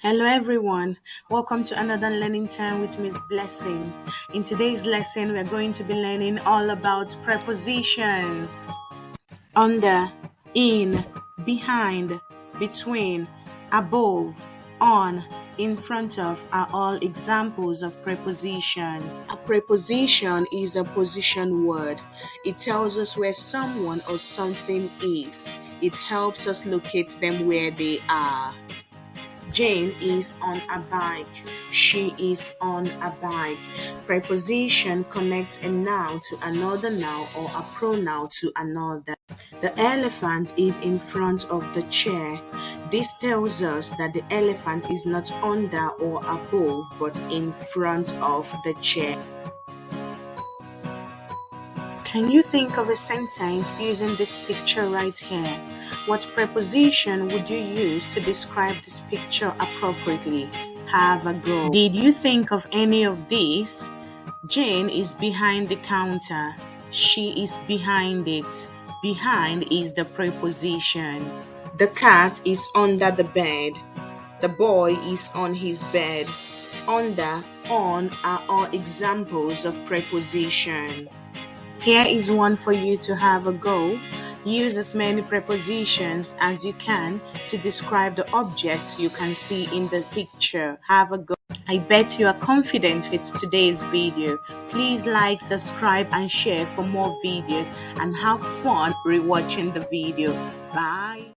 Hello everyone, welcome to another learning time with Miss Blessing. In today's lesson, we're going to be learning all about prepositions. Under, in, behind, between, above, on, in front of are all examples of prepositions. A preposition is a position word. It tells us where someone or something is. It helps us locate them where they are. Jane is on a bike. She is on a bike. Preposition connects a noun to another noun or a pronoun to another. The elephant is in front of the chair. This tells us that the elephant is not under or above but in front of the chair. Can you think of a sentence using this picture right here? What preposition would you use to describe this picture appropriately? Have a go. Did you think of any of these? Jane is behind the counter. She is behind it. Behind is the preposition. The cat is under the bed. The boy is on his bed. Under, on are all examples of preposition. Here is one for you to have a go. Use as many prepositions as you can to describe the objects you can see in the picture. Have a go. I bet you are confident with today's video. Please like, subscribe, and share for more videos and have fun rewatching the video. Bye.